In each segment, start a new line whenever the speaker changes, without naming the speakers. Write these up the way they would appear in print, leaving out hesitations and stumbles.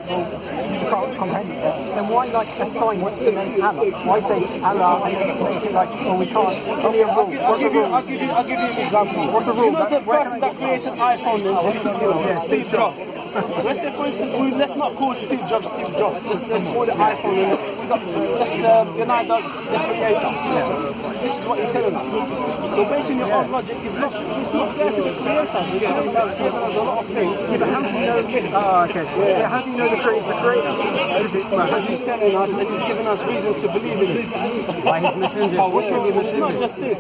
You can't comprehend it. Then why assign the name Allah? Why say Allah and then make it we can't? Only a rule.
I'll give you an example.
What's the rule?
You know the person that created iPhone, Steve Jobs. Let's say, for instance, let's not call Steve Jobs Steve Jobs. Just call it iPhone. Let's deny the creator. This is what you're telling us. So basing your whole logic is it's not fair to the creator. The creator has given us a lot of things.
Yeah, but how do you know? Okay. Yeah, how do you know the creator's the creator?
Because he's telling us and he's giving us reasons to believe in it.
By his messenger.
It's not just this.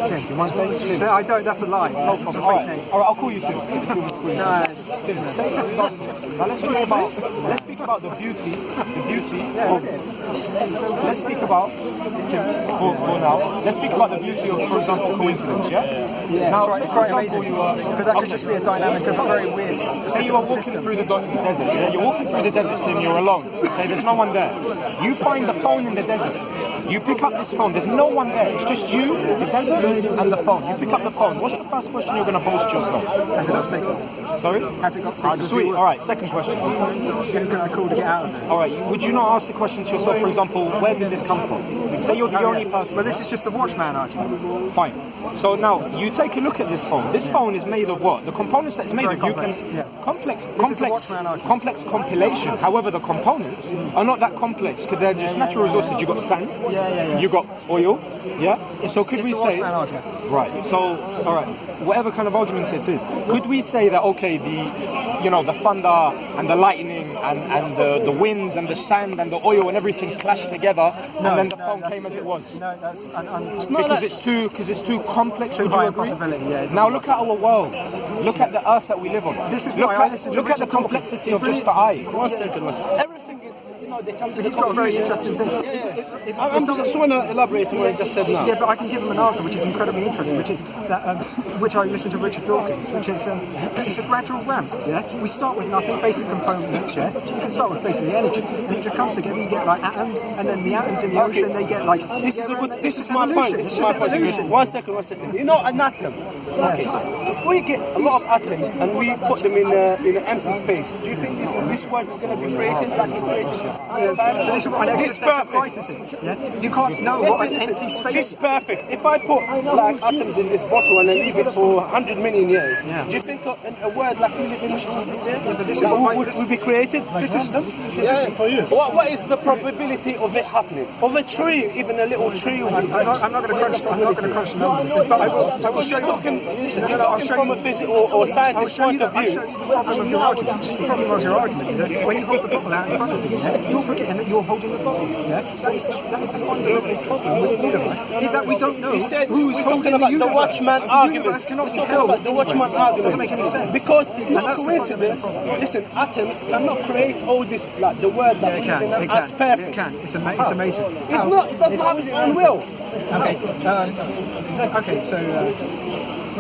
Okay, you want to say? No, I don't. That's a lie. It's a fake name.
Alright, I'll call you Tim.
No.
Tim, say for example, now let's speak about the beauty of let's speak about Tim for now. Let's speak about the beauty of, for example, coincidence, yeah? Now, say for example you are,
but that could just be a dynamic of a very weird.
Say you are walking through the desert, yeah? You're walking through the desert, Tim, you're alone. Okay, there's no one there. You find the phone in the desert. You pick up this phone, there's no one there, it's just you, the desert, and the phone. You pick up the phone, what's the first question you're going to pose to yourself?
Has it got signal?
Sorry?
Has it got signal?
Sweet, alright, second question.
Getting cool to get out of it.
Alright, would you not ask the question to yourself, for example, where did this come from? Say you're the only person.
But this is just the watchman argument.
Fine. So now, you take a look at this phone. This phone is made of what? The components that it's made of,
complex.
Complex compilation. However, the components are not that complex because they're just natural resources. You've got sand, you got oil, so could we say, right, so, alright, whatever kind of argument it is, could we say that, okay, the thunder and the lightning and the winds and the sand and the oil and everything clashed together and then the phone came as it was?
No, that's
because it's too complex. Would you agree?
Yeah,
now look at our world. Look at the earth that we live on.
This is
look
why I listen to
look at the
Richard Dawkins.
complexity of just the eye.
1 second. Everything is, they come to the
He's got a very interesting thing.
I just want to elaborate on what I just said now.
Yeah, but I can give him an answer which is incredibly interesting, which is that which I listened to Richard Dawkins, which is it's a gradual ramp. Yeah, we start with nothing, basic components. Yeah, you can start with basically energy, and it just comes together. You get like atoms, and then the atoms in the ocean they get like.
This is my point. This is my point. 1 second. You know, an atom. Okay. If we get a lot of atoms and we put them in an empty space, do you think this world is going to be created like it's created?
But this is what an existential crisis is. Yeah, you can't know what an empty space.
This is perfect. If I put like atoms in this bottle and then leave it for 100 million years, do you think a word like we live in would be created?
This is
for you. What is the probability of it happening? Of a tree, even a little tree.
I'm not going to crunch numbers, but I will show you.
I'll show from a physical or scientist point of view.
I'll show you the problem of your argument. The problem of your argument is that when you hold the bottle out in front of you, you're forgetting that you're holding the bottle. Yeah, that is the fundamental problem with the universe. Is that we don't know who's holding the universe.
The watchman
the
argument.
universe cannot be held.
The watchman argument
Doesn't make any sense.
because it's not coincidence. Listen, atoms cannot create all this like the word that we live in as perfect.
It can. It's amazing.
It's not. It doesn't have its own will.
Okay. So.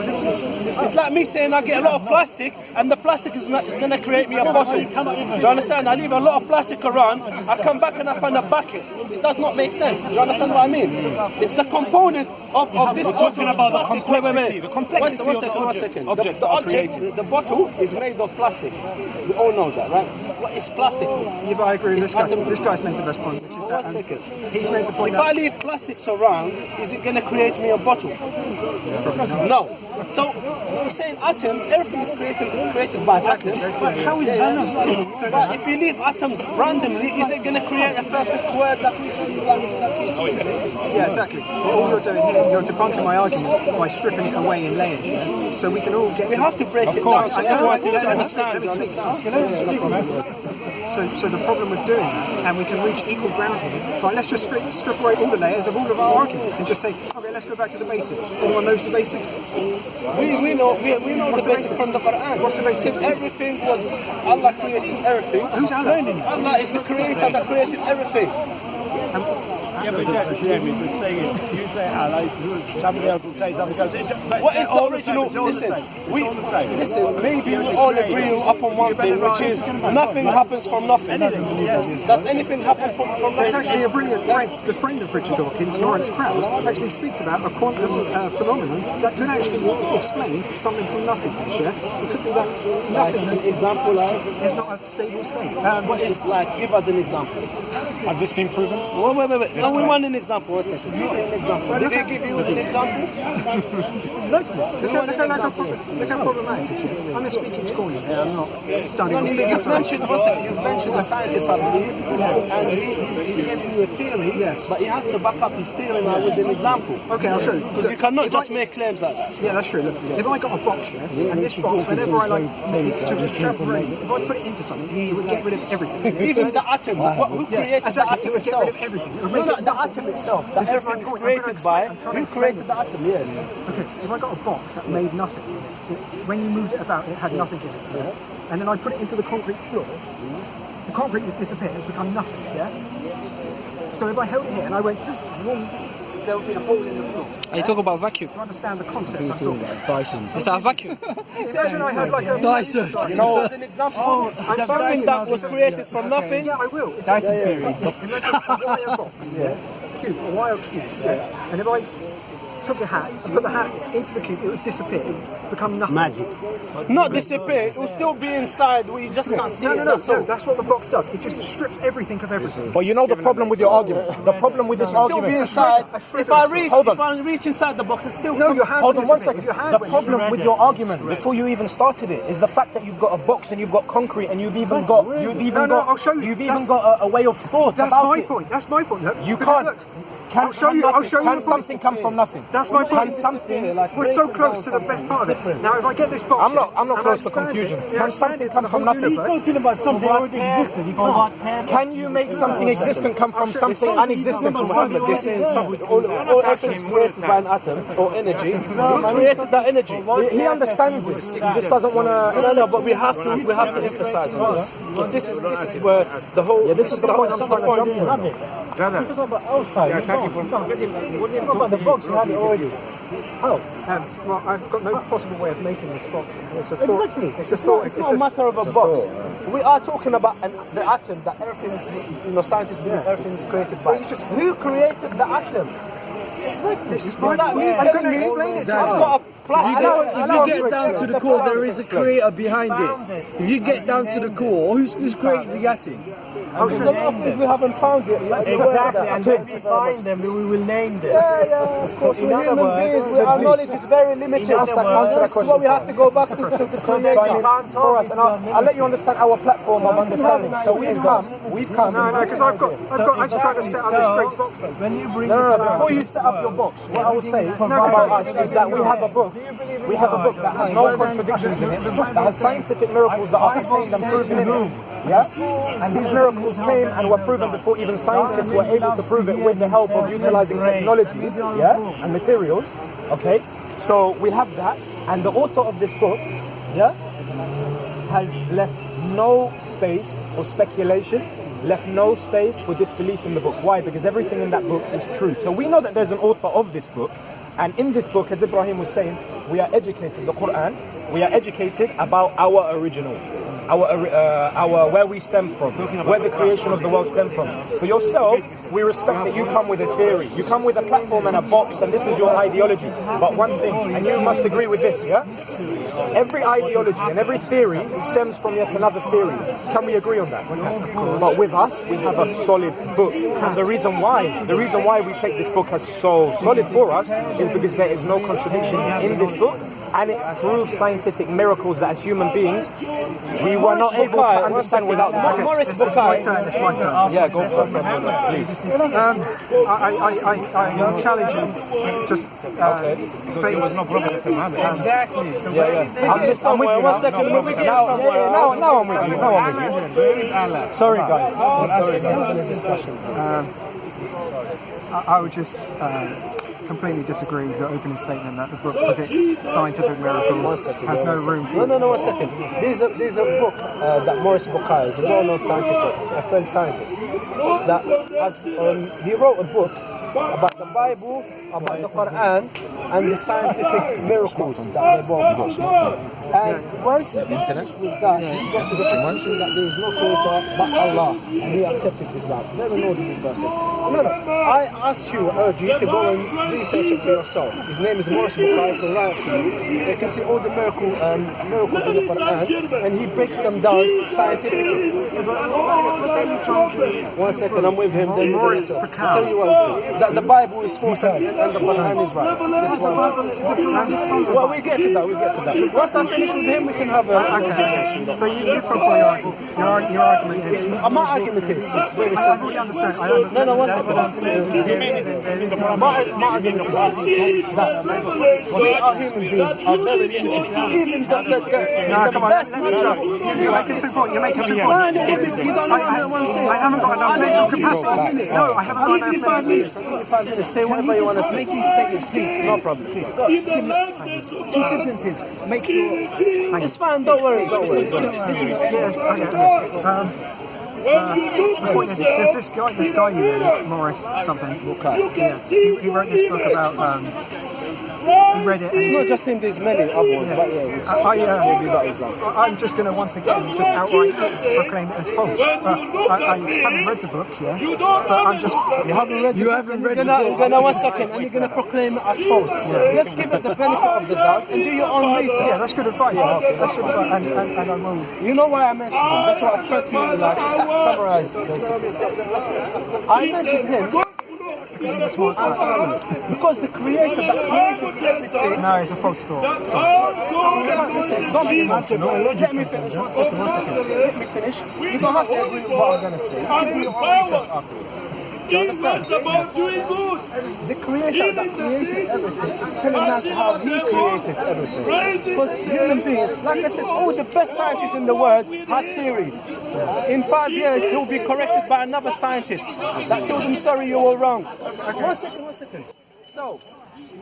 It's like me saying I get a lot of plastic and the plastic is going to create me a bottle. Do you understand? I leave a lot of plastic around, I come back and I find a bucket. It does not make sense. Do you understand what I mean? It's the component of this bottle.
Talking about the complexity. The complexity
one second.
Objects
the
are created.
The bottle is made of plastic. We all know that, right? What is plastic?
Yeah, but I agree with this guy. This guy's made the best point, which is that
1 second.
he's made the point
If I leave plastics around, is it going to create me a bottle? No. So we're saying atoms, everything is created by atoms.
How is balance?
But if you leave atoms randomly, is it going to create a perfect word like you
Yeah, exactly. All you're doing here, you're debunking my argument by stripping it away in layers. Yeah? So we can all get.
We have to break it down. So everyone can understand.
So the problem with doing that, and we can reach equal ground here, right, let's just strip away all the layers of all of our arguments and just say, okay, let's go back to the basics. Anyone knows the basics?
We know the basics from the Quran.
What's the basics?
Since everything was Allah creating everything.
Who's Allah?
Allah is the creator that created everything. You say Allah, somebody else will say something else. What is the original? Listen, maybe we all agree upon one thing, which is nothing happens from nothing. Does anything happen from
There's
nothing?
actually a brilliant friend, the friend of Richard Dawkins, Lawrence Krauss, actually speaks about a quantum phenomenon that could actually explain something from nothing. Yeah? It could be that nothingness
Example like,
is not a stable state.
what is like? Give us an example.
Has this been proven?
Wait. No, we want an example. 1 second. Give me an example. Did they give you an example?
Look how problematic it is. I'm a speaking school here. I'm not studying physics.
You've mentioned a scientist, I believe, and he gave you a theory, but he has to back up his theory now with an example.
Okay, I'll show you.
Because you cannot just make claims like that.
Yeah, that's true. Look, if I got a box here, and this box, whenever I like to just travel around, if I put it into something, it would get rid of everything.
Even the atom, who created the
exactly. It
atom
would get
itself?
rid of everything. It would
No,
make it
the atom itself, that everything is created by, who created the atom? Yeah.
Okay, if I got a box that made nothing, when you moved it about, it had nothing in it. Yeah? And then I put it into the concrete floor, the concrete would disappear, it would become nothing. Yeah. So if I held it here and I went, vroom, there would be a hole in the floor.
Are you talking about vacuum?
To understand the concept, I'm talking about.
Dyson.
Is that a vacuum?
Imagine I had like a
Dyson.
You know, as an example, something that was created from nothing.
Yeah, I will. It's
Dyson
a,
theory.
Imagine a wire box, cube, a wire cube, and if I took a hat and put the hat into the cube, it would disappear, it would become nothing.
Magic.
Not disappear, it will still be inside where you just can't see it.
No, that's what the box does. It just strips everything of everything.
But you know the problem with your argument. The problem with this
Still be
argument.
inside. If I reach inside the box, it's still
No, your hand
Hold
would
on 1
disappear.
second.
If your hand
The
went
problem
in,
with your argument before you even started it is the fact that you've got a box and you've got concrete and you've even got
I'll show you.
a way of thought
that's
about
my
it.
point. That's my point. Look,
You
because
can't.
Look,
Can,
I'll show you. I'll show you.
Can
the point.
something come from nothing?
That's my point.
Can something?
We're so close to the best part of it. Now, if I get this box,
I'm not
and
close to
expand
confusion.
it,
Can
expand
something
it to
come
the
from
whole
nothing?
universe.
Talking about something that already existed. You can't.
Can you make something existent come from something unexistent?
Muhammad, this is all everything is created by an atom or energy. Who created that energy?
He understands this. He just doesn't want to.
No, but we have to emphasize on this. Because this is where the whole.
Yeah, this is the point I'm trying to jump to.
You're talking about outside. Let him talk about the box. You had it already.
Well, I've got no possible way of making this box. It's a thought.
Exactly.
It's a thought.
It's not a matter of a box. We are talking about the atom that everything, scientists believe everything is created by. Who created the atom?
This is
Is that me
I'm going to
telling you?
explain it to
I've
you.
got a
If you get down to the core, there is a creator behind it. If you get down to the core, who's created the atom?
If we haven't found it,
Exactly, and when we find them, we will name them.
Yeah, of course. We're human beings. Our knowledge is very limited.
Answer that
That's why we have to go back to the creator.
For us, and I'll let you understand our platform of understanding. So we've come.
No, because I've tried to set up this great box.
No, before you set up your box, what I will say about us is that we have a book. We have a book that has no contradictions in it, that has scientific miracles that are contained and proven in it. Yeah? And these miracles came and were proven before even scientists were able to prove it with the help of utilizing technologies, and materials. Okay? So we have that, and the author of this book, has left no space for speculation, left no space for disbelief in the book. Why? Because everything in that book is true. So we know that there's an author of this book, and in this book, as Ibrahim was saying, we are educated, the Quran, we are educated about our original, our where we stem from, where the creation of the world stemmed from. For yourself, we respect that you come with a theory, you come with a platform and a box, and this is your ideology. But one thing, and you must agree with this, every ideology and every theory stems from yet another theory. Can we agree on that? But with us, we have a solid book. And the reason why we take this book as so solid for us is because there is no contradiction in this book, and it proves scientific miracles that as human beings we were not able to understand without the
Morris
It's my turn.
Yeah, go for it, please.
I'm challenging just face.
Exactly.
I'm with you.
1 second, we'll begin somewhere.
Now I'm with you. Sorry, guys.
I would just completely disagree with your opening statement that the book predicts scientific miracles, has no room for...
No, 1 second. There's a book that Morris Bucay is a well-known scientific, a French scientist, that has, he wrote a book about the Bible, about the Quran, and the scientific miracles that they both do. And once
Internet?
with that, you get to the conclusion that there is no creator but Allah, and he accepted Islam. Very knowledgeable person. No, I ask you, urge you to go and research it for yourself. His name is Morris Bucay, he can write for you. You can see all the miracles in the Quran, and he breaks them down scientifically. 1 second, I'm with him. Then
Morris
I'll
Bucay.
tell you what, the Bible is false and the Quran is right. This is what, well, we get to that. Once I finish with him, we can have a...
Okay. So you propose your argument is...
My argument is very
I
simple.
fully understand.
No, 1 second. My argument is that we are human beings, are very limited. Even
No, come on, let me jump. You're making 2 points. You're making 2 points.
You don't know what I'm saying.
I haven't got enough mental capacity. No, I haven't got enough mental capacity.
5 minutes. Say whatever you want to say.
Make these statements, please.
No problem. Please.
2 sentences. Make your...
It's fine. Don't worry.
Yes, the point is, there's this guy you read, Morris something.
Okay.
Yeah, he wrote this book about. He read it.
It's not just him. There's many other ones, but yeah.
I'm just going to once again just outright proclaim it as false. I haven't read the book yet, but I'm just.
You haven't read the book. Gonna 1 second, and you're gonna proclaim it as false. Just give it the benefit of the doubt and do your own research.
Yeah, that's good advice. That's good advice, and I will.
You know why I mentioned him? That's what I tried to summarize. Basically, I mentioned him. Because the creator that created everything.
No, it's a false story.
Don't be emotional. Let me finish. 1 second. Let me finish. You don't have to agree with what I'm going to say. You do your own research afterwards. You understand? The creator that created everything is telling us how he created everything. Because human beings, like I said, all the best scientists in the world have theories. In 5 years, he'll be corrected by another scientist that told him, sorry, you were wrong. 1 second. So,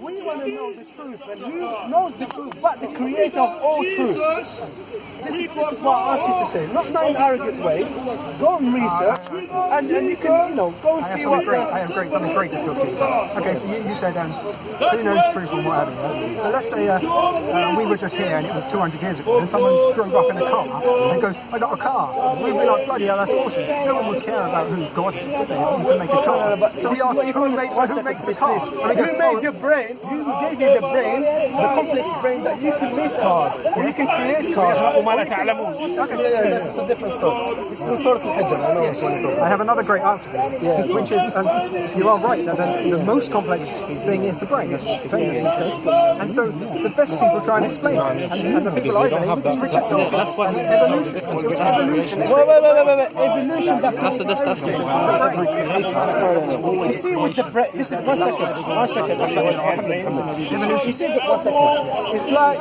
we want to know the truth, and who knows the truth but the creator of all truth. This is what I asked you to say, not in an arrogant way. Go and research, and you can, go and see what
I have something great to talk to you about. Okay, so you said, who knows truth and what have you. But let's say we were just here and it was 200 years ago, and someone drove up in a car and goes, I got a car. We'd be like, bloody hell, that's awesome. No one would care about who God is, would they? You can make a car. So we asked, who makes the car?
Who made your brain? Who gave you the brain, the complex brain that you can make cars, you can create cars. This is a different story. This is the sort of Hijr.
I have another great answer for you, which is, you are right, that the most complex thing is the brain, as famous. And so the best people try and explain it, and the people I believe is Richard Dawkins.
That's what
Evolution.
Wait. Evolution.
That's the
You see with the brain, this is 1 second. You see that 1 second. It's like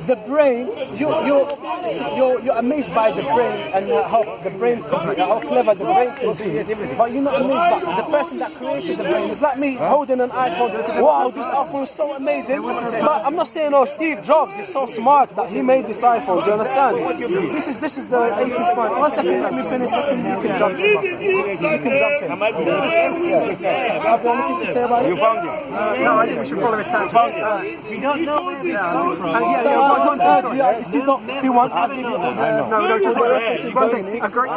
the brain. You're amazed by the brain and how the brain, how clever the brain can be. But you're not amazed by the person that created the brain. It's like me holding an iPhone. Wow, this iPhone is so amazing. But I'm not saying, Steve Jobs is so smart that he made this iPhone. Do you understand? This is the 80s point. 1 second, let me finish. You can jump in. Have you anything to say about it?
You found it.
No, I think we should follow his tactics.
We don't know where this
If you want, I'll give you
No, just one thing. A great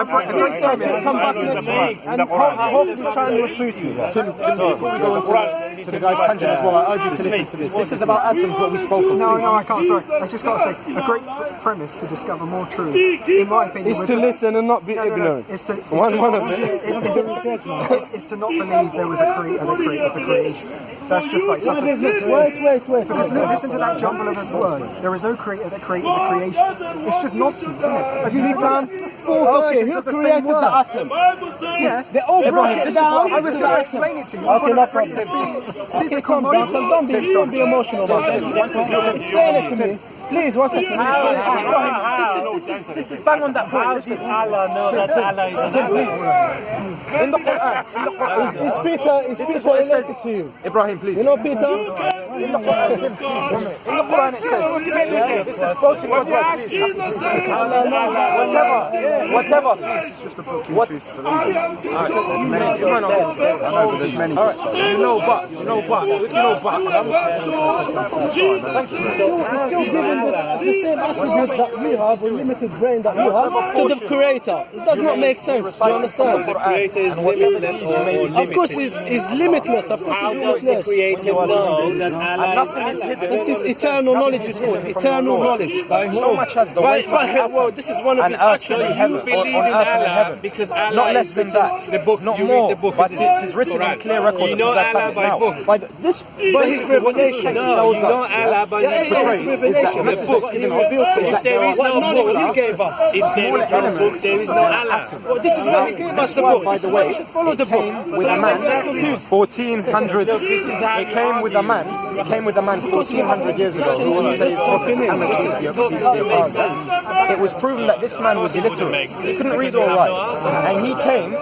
service.
come back next week and I hopefully try and recruit you.
Tim, before we go into the guy's tangent as well, I urge you to listen to this. This is about atoms, what we spoke of.
No, I can't, sorry. I just got to say, a great premise to discover more truth, in my opinion,
Is to listen and not be ignorant.
It's to
One of them.
it's to not believe there was a creator that created the creation. That's just like such a...
Wait.
Because listen to that jumble of a word. There was no creator that created the creation. It's just nonsense, isn't it? Have you listened to four versions
who
of the
created
same
the
word?
atom?
Yeah.
They all broke it down.
I was going to explain it to you.
Okay, no
Physical
problem. Don't be emotional about it. Explain it to me. Please, one second. This is bang on that point.
How did Allah know that Allah is an Allah?
In the Quran,
Is Peter related to you?
Ibrahim, please.
You know Peter?
In the Quran it says, this is quoting God's word, please. Whatever. It's just a book you choose to believe. There's many. Alright, you know but. So if you know but, thank you.
Still giving the same attribute that we have, or limited brain that we have, to the Creator. It does not make sense. Do you understand?
The Creator is limitless or
Of course, he's limitless. Of course,
how
he's
does the
limitless.
Creator know that Allah
Nothing is hidden.
This is eternal knowledge. It's called eternal knowledge.
So much as the weight of an atom.
well, this is one of his
earth
actions.
in
You
heaven,
believe
on
in
earth and in
Allah
heaven.
because Allah
Not less
is
than
written
that.
the book.
Not
You
more,
read the book.
but it is written on clear record.
You know Allah by book.
By this,
By his revelation.
No, you know Allah by his revelation. The book. If there is no book,
He gave us.
if there is no book, there is no Allah.
Well, this is why he gave us the book.
by the way,
We should follow the book.
with a man 1400. It came with a man. It came with a man 1400 years ago. Who was his prophet Muhammad. It was proven that this man was illiterate. He couldn't read or write, and he came.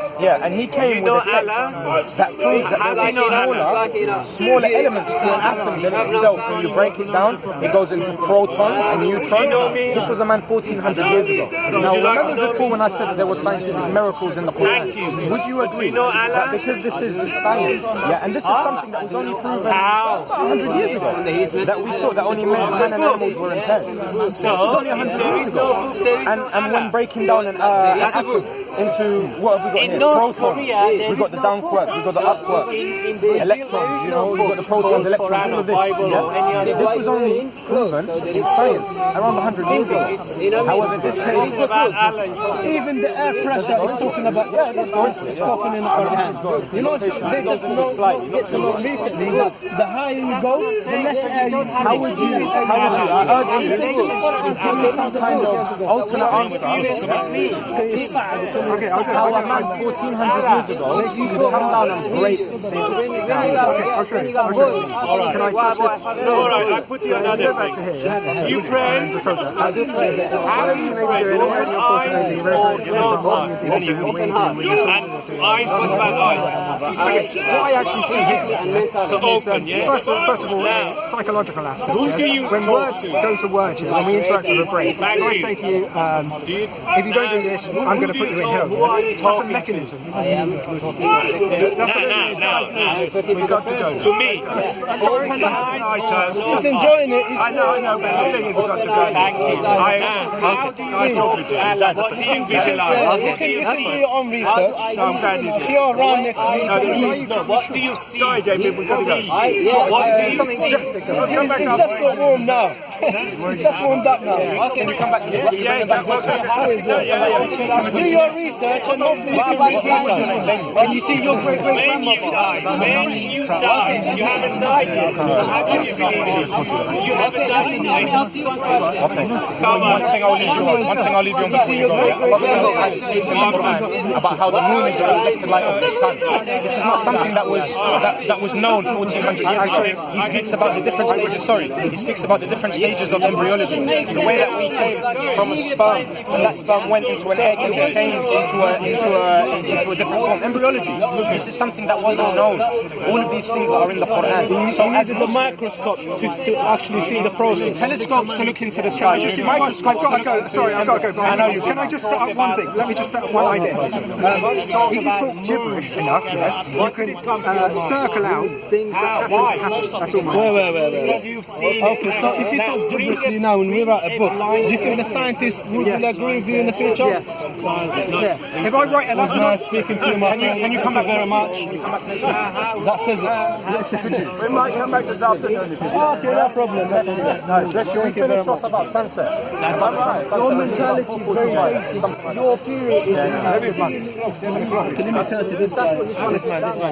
And he came with a text that proves that there are smaller elements to an atom than itself. When you break it down, it goes into protons and neutrons. This was a man 1400 years ago. Now, remember before when I said that there were scientific miracles in the Quran? Would you agree that because this is science, and this is something that was only proven 100 years ago, that we thought that only man and animals were impaired? This was only 100 years ago. And when breaking down an atom into, what have we got here? Protons. We've got the down quark, we've got the up quark, electrons, we've got the protons, electrons, all of this. See, this was only proven in science around 100 years ago. However, this came
Even the air pressure is talking about. This is talking in the Quran. You know, they just know recently that the higher you go, the less air you have.
How would you, I urge you to give me some kind of alternate answer how a man 1400 years ago could come down and break things down.
Can I touch this?
No, alright, I put you another thing. You pray. How do you pray? Open eyes or closed eyes? And eyes, what about eyes?
What I actually see here
So open, yes?
First of all, psychological aspect.
Who do you
when
talk
words
to?
go to words, when we interact with a brain, if I say to you, if you don't do this, I'm going to put you in hell. That's a mechanism. We've got to go.
To me. Open the eyes or close
He's enjoying it.
I know, but I'm telling you, we've got to go.
Thank you. How do you Allah? What do you visualize?
You can do your own research. If you're around next week,
What do you see?
Sorry, Jamie, we've got to go.
What do you see?
he's just got warm now. He's just warmed up now.
Can you come back here?
Do your research and hopefully you can read. And you see your great
When
grandmother.
you die, you haven't died yet. How can you believe it? You haven't died yet.
Okay. One thing I'll leave you on before you go. Allah speaks in the Quran about how the moon is a reflected light of the sun. This is not something that was known 1400 years ago. He speaks about the different stages. He speaks about the different stages of embryology. The way that we came from a sperm, and that sperm went into an egg and changed into a different form. Embryology. This is something that wasn't known. All of these things are in the Quran. So as
The microscope to actually see the process.
telescopes to look into the sky, microscopes to look into
Sorry, I've got to go. But can I just set up one thing? Let me just set up one idea. If you talk gibberish enough, you can circle out things that happen. That's all.
Wait.
Because you've seen
Okay, so if you talk gibberishly now and we write a book, do you think the scientists will agree with you in the future?
Yes. Yeah. If I write enough,
Nice speaking to you, my friend.
Can you come back
very much? That says it.
we might come back this afternoon.
Okay, no problem.
Let's finish off about sunset.
Your mentality is very basic. Your theory is
Let me turn to this guy. This man.